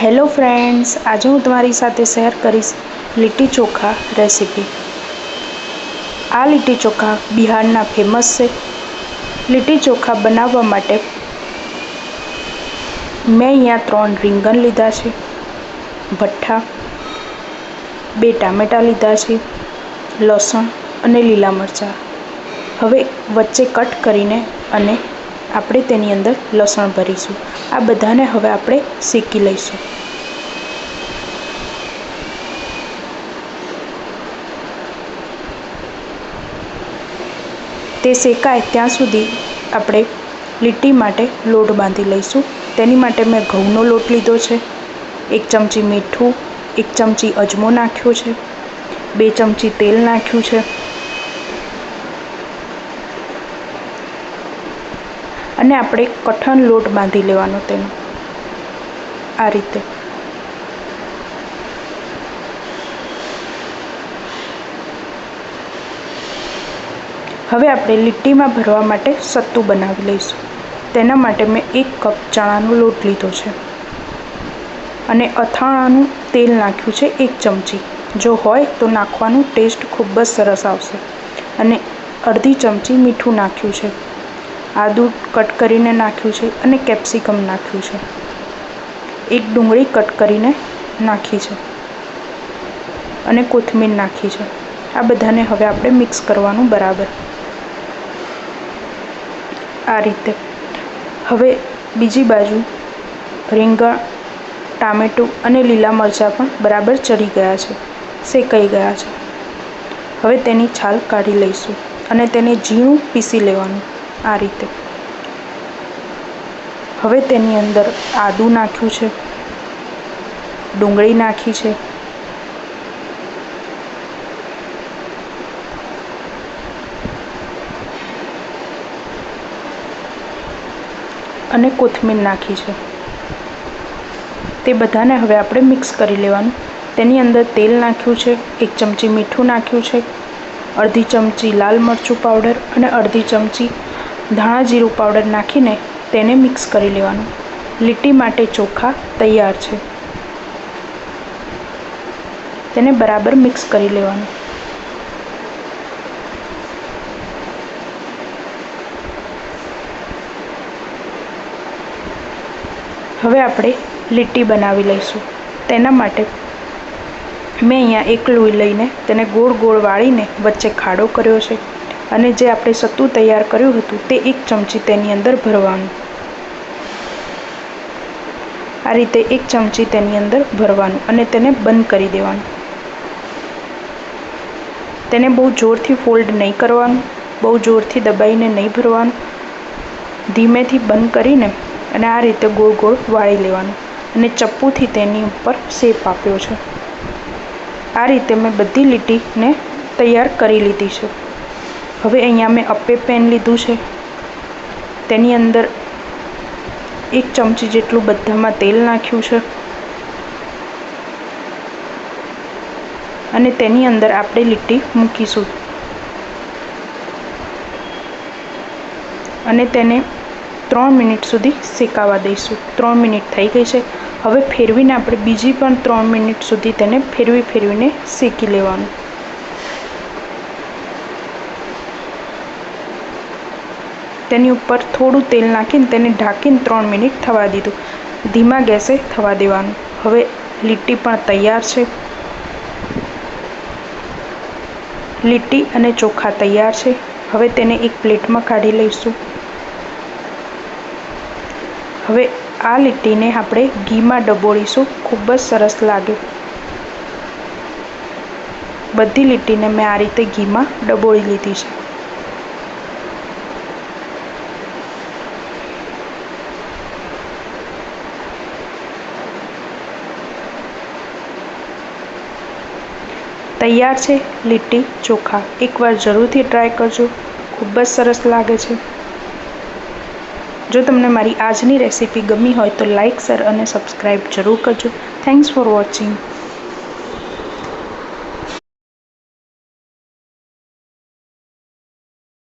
Hello friends, आज हूँ तुम्हारी साथे शेयर करीश लिट्टी चोखा रेसिपी। आ लिट्टी चोखा बिहारना फेमस है। लिट्टी चोखा बनाववा माटे मैं अहींया 3 રીંગણ लीधा छे, भट्ठा, 2 टामेटा लीधा छे, लसण अने लीला मरचा। हवे वच्चे कट करीने अने આપણે તેની અંદર લસણ ભરીશું। આ બધાને હવે આપણે શેકી લઈશું। તે શેકાય ત્યાં સુધી આપણે લીટી માટે લોટ બાંધી લઈશું। તેની માટે મેં ઘઉંનો લોટ લીધો છે, 1 ચમચી મીઠું, 1 ચમચી અજમો નાખ્યો છે, 2 ચમચી તેલ નાખ્યું છે અને આપણે કઠણ લોટ બાંધી લેવાનો તેનો આ રીતે। હવે આપણે લીટીમાં ભરવા માટે સત્તું બનાવી લઈશું। તેના માટે મેં 1 કપ ચણાનો લોટ લીધો છે અને અથાણાનું તેલ નાખ્યું છે 1 ચમચી। જો હોય તો નાખવાનું, ટેસ્ટ ખૂબ જ સરસ આવશે। અને અડધી ચમચી મીઠું નાખ્યું છે, આદુ કટ કરીને નાખ્યું છે અને કેપ્સિકમ નાખ્યું છે, 1 ડુંગળી કટ કરીને નાખી છે અને કોથમીર નાખી છે। આ બધાને હવે આપણે મિક્સ કરવાનું બરાબર આ રીતે। હવે બીજી બાજુ રીંગણ, ટામેટું અને લીલા મરચાં પણ બરાબર ચડી ગયા છે, શેકાઈ ગયા છે। હવે તેની છાલ કાઢી લઈશું અને તેને ઝીણું પીસી લેવાનું આ રીતે। હવે તેની અંદર આદુ નાખ્યું છે, ડુંગળી નાખી છે અને કોથમીર નાખી છે। તે બધાને હવે આપણે મિક્સ કરી લેવાનું। તેની અંદર તેલ નાખ્યું છે, 1 ચમચી મીઠું નાખ્યું છે, અડધી ચમચી લાલ મરચું પાવડર અને અડધી ચમચી ધાણા જીરું પાવડર નાખીને તેને મિક્સ કરી લેવાનું। લીટી માટે ચોખા તૈયાર છે, તેને બરાબર મિક્સ કરી લેવાનું। હવે આપણે લીટી બનાવી લઈશું। તેના માટે મેં અહીંયા એક લોહી લઈને તેને ગોળ ગોળ વાળીને વચ્ચે ખાડો કર્યો છે અને જે આપણે સત્તું તૈયાર કર્યું હતું તે 1 ચમચી તેની અંદર ભરવાનું આ રીતે। 1 ચમચી તેની અંદર ભરવાનું અને તેને બંધ કરી દેવાનું। તેને બહુ જોરથી ફોલ્ડ નહીં કરવાનું, બહુ જોરથી દબાઈને નહીં ભરવાનું, ધીમેથી બંધ કરીને અને આ રીતે ગોળ ગોળ વાળી લેવાનું અને ચપ્પુથી તેની ઉપર શેપ આપ્યો છે। આ રીતે મેં બધી લીટીને તૈયાર કરી લીધી છે। હવે અહીંયા મેં અપ્પે પેન લીધું છે, તેની અંદર 1 ચમચી જેટલું બધામાં તેલ નાખ્યું છે અને તેની અંદર આપણે લીટી મૂકીશું અને તેને 3 મિનિટ સુધી શેકાવા દઈશું। 3 મિનિટ થઈ ગઈ છે। હવે ફેરવીને આપણે બીજી પણ 3 મિનિટ સુધી તેને ફેરવીને શેકી લેવાનું। તેની ઉપર થોડું તેલ નાખીને તેને ઢાંકીને 3 મિનિટ થવા દીધું, ધીમા ગેસે થવા દેવાનું। હવે લીટી પણ તૈયાર છે, લીટી અને ચોખા તૈયાર છે। હવે તેને એક પ્લેટમાં કાઢી લઈશું। હવે આ લીટીને આપણે ઘીમાં ડબોળીશું, ખૂબ જ સરસ લાગે। બધી લીટીને મેં આ રીતે ઘીમાં ડબોળી લીધી છે। તૈયાર છે લીટી ચોખા। એકવાર જરૂરથી ટ્રાય કરજો, ખૂબ જ સરસ લાગે છે। જો તમને મારી આજની રેસીપી ગમી હોય તો લાઈક, શેર અને સબસ્ક્રાઈબ જરૂર કરજો। Thanks for watching.